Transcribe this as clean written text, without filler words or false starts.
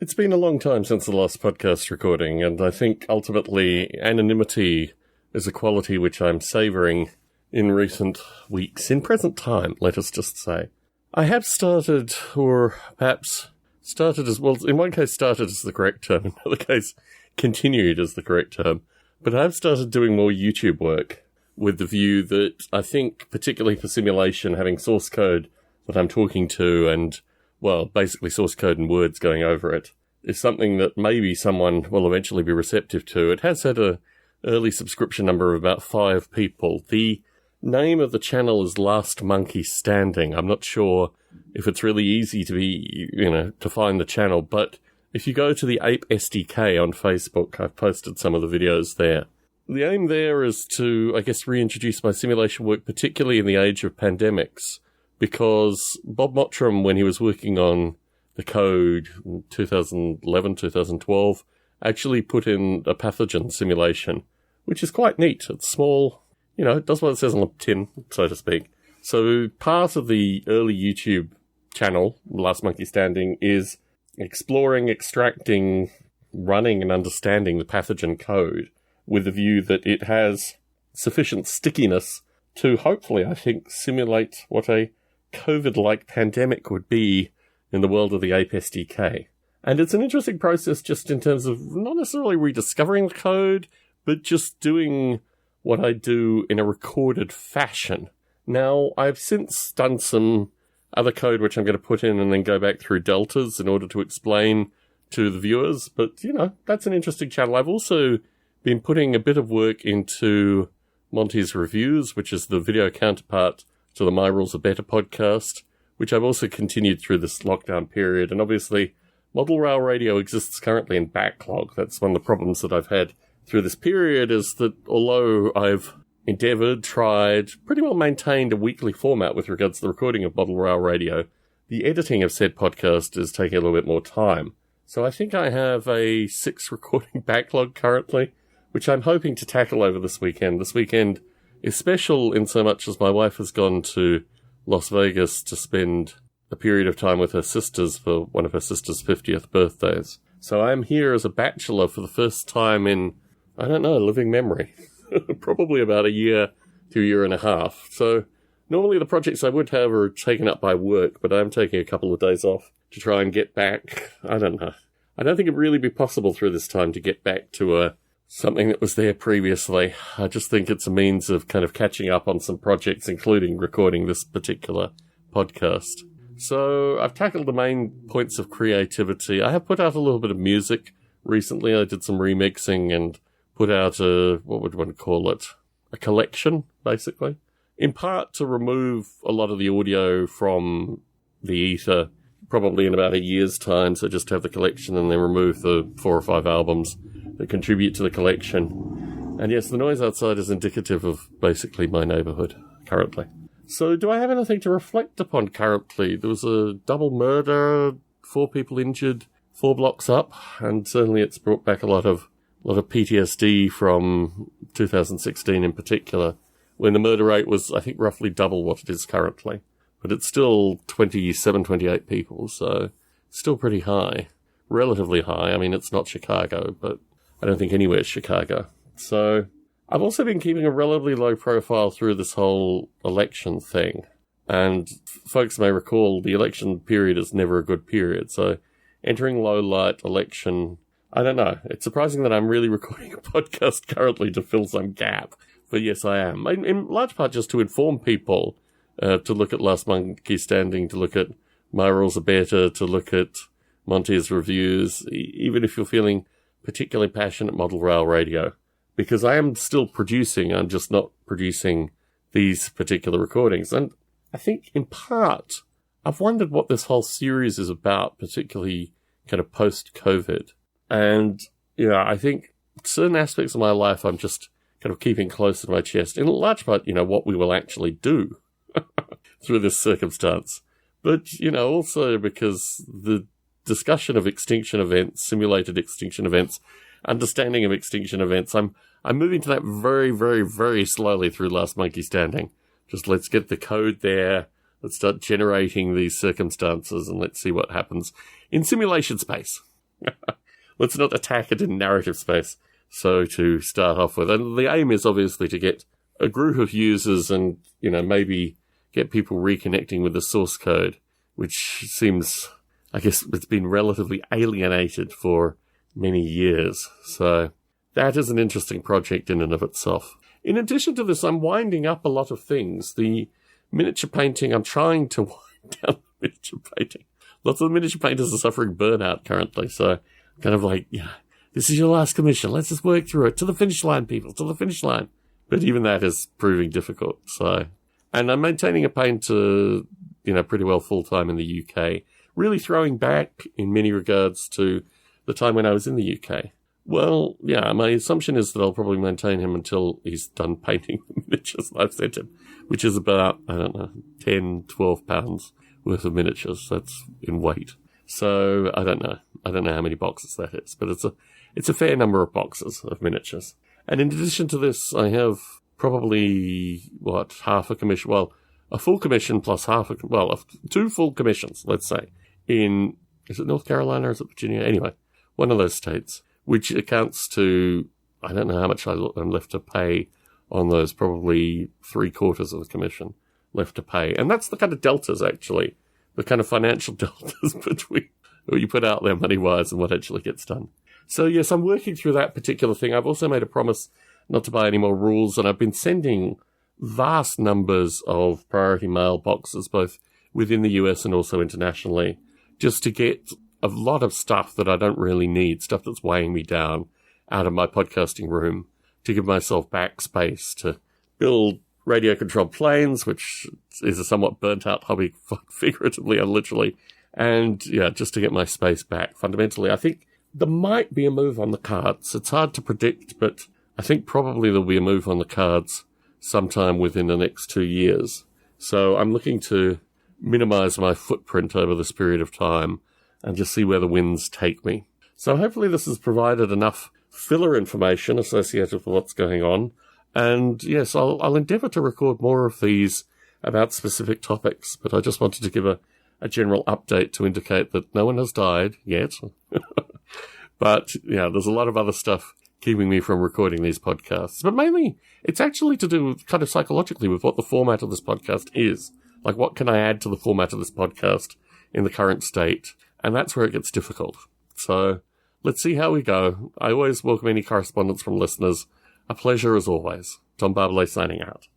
It's been a long time since the last podcast recording, and I think ultimately anonymity is a quality which I'm savouring in recent weeks, in present time, let us just say. I have started, or perhaps started as, well, in one case started is the correct term, in another case continued is the correct term, but I've started doing more YouTube work with the view that I think, particularly for simulation, having source code that I'm talking to and, well, basically source code and words going over it, is something that maybe someone will eventually be receptive to. It has had an early subscription number of about 5 people. The name of the channel is Last Monkey Standing. I'm not sure if it's really easy to find the channel, but if you go to the Ape SDK on Facebook, I've posted some of the videos there. The aim there is to, I guess, reintroduce my simulation work, particularly in the age of pandemics, because Bob Mottram, when he was working on the code in 2011, 2012, actually put in a pathogen simulation, which is quite neat. It's small, it does what it says on the tin, so to speak. So part of the early YouTube channel, Last Monkey Standing, is exploring, extracting, running and understanding the pathogen code with the view that it has sufficient stickiness to hopefully, I think, simulate what a COVID-like pandemic would be in the world of the Ape SDK. And it's an interesting process just in terms of not necessarily rediscovering the code, but just doing what I do in a recorded fashion. Now, I've since done some other code which I'm going to put in and then go back through deltas in order to explain to the viewers, but, that's an interesting channel. I've also been putting a bit of work into Monty's Reviews, which is the video counterpart to the My Rules Are Better podcast, which I've also continued through this lockdown period. And obviously, Model Rail Radio exists currently in backlog. That's one of the problems that I've had through this period, is that although I've tried, pretty well maintained a weekly format with regards to the recording of Model Rail Radio, the editing of said podcast is taking a little bit more time. So I think I have a 6 recording backlog currently, which I'm hoping to tackle over this weekend. This weekend is special in so much as my wife has gone to Las Vegas to spend a period of time with her sisters for one of her sister's 50th birthdays. So I'm here as a bachelor for the first time in, living memory. Probably about a year to a year and a half. So normally the projects I would have are taken up by work, but I'm taking a couple of days off to try and get back. I don't know. I don't think it'd really be possible through this time to get back to something that was there previously. I just think it's a means of kind of catching up on some projects, including recording this particular podcast. So I've tackled the main points of creativity. I have put out a little bit of music recently. I did some remixing and put out what would one call it? A collection, basically. In part to remove a lot of the audio from the ether, probably in about a year's time, so just have the collection and then remove the 4 or 5 albums that contribute to the collection. And yes, the noise outside is indicative of basically my neighbourhood currently. So do I have anything to reflect upon currently? There was a double murder, 4 people injured, 4 blocks up, and certainly it's brought back a lot of PTSD from 2016 in particular, when the murder rate was, I think, roughly double what it is currently. But it's still 27, 28 people, so still pretty high. Relatively high. I mean, it's not Chicago, but I don't think anywhere's Chicago. So I've also been keeping a relatively low profile through this whole election thing. And folks may recall the election period is never a good period. So entering low light election, I don't know. It's surprising that I'm really recording a podcast currently to fill some gap. But yes, I am. In large part just to inform people, to look at Last Monkey Standing, to look at My Rules Are Better, to look at Monty's Reviews, even if you're feeling particularly passionate Model Rail Radio. Because I am still producing, I'm just not producing these particular recordings. And I think, in part, I've wondered what this whole series is about, particularly kind of post-COVID. And, I think certain aspects of my life I'm just kind of keeping close to my chest. In large part, what we will actually do through this circumstance. But, also because the discussion of extinction events, simulated extinction events, understanding of extinction events, I'm moving to that very, very, very slowly through Last Monkey Standing. Just let's get the code there. Let's start generating these circumstances and let's see what happens in simulation space. Let's not attack it in narrative space. So to start off with, and the aim is obviously to get a group of users and, maybe get people reconnecting with the source code, which seems, I guess, it's been relatively alienated for many years. So that is an interesting project in and of itself. In addition to this, I'm winding up a lot of things. The miniature painting, I'm trying to wind down the miniature painting. Lots of the miniature painters are suffering burnout currently. So kind of like, this is your last commission. Let's just work through it. To the finish line, people. To the finish line. But even that is proving difficult. So, and I'm maintaining a painter, pretty well full-time in the UK. Really throwing back in many regards to the time when I was in the UK. Well, my assumption is that I'll probably maintain him until he's done painting the miniatures I've sent him, which is about, 10, 12 pounds worth of miniatures. That's in weight. So I don't know. I don't know how many boxes that is, but it's a fair number of boxes of miniatures. And in addition to this, I have probably, half a commission, a full commission plus two full commissions, let's say, is it North Carolina or is it Virginia? Anyway, one of those states, which accounts to, I don't know how much I'm left to pay on those, probably 3/4 of the commission left to pay. And that's the kind of deltas, actually, the kind of financial deltas between what you put out there money-wise and what actually gets done. So, yes, I'm working through that particular thing. I've also made a promise not to buy any more rules, and I've been sending vast numbers of priority mail boxes, both within the US and also internationally, just to get a lot of stuff that I don't really need, stuff that's weighing me down, out of my podcasting room, to give myself back space to build radio-controlled planes, which is a somewhat burnt-out hobby, figuratively and literally, and, just to get my space back. Fundamentally, I think there might be a move on the cards. It's hard to predict, but I think probably there'll be a move on the cards sometime within the next 2 years. So I'm looking to minimize my footprint over this period of time and just see where the winds take me. So hopefully this has provided enough filler information associated with what's going on. And yes, I'll endeavour to record more of these about specific topics, but I just wanted to give a general update to indicate that no one has died yet. But, there's a lot of other stuff keeping me from recording these podcasts. But mainly, it's actually to do with, kind of psychologically, with what the format of this podcast is. Like, what can I add to the format of this podcast in the current state? And that's where it gets difficult. So, let's see how we go. I always welcome any correspondence from listeners. A pleasure as always. Tom Barbalet signing out.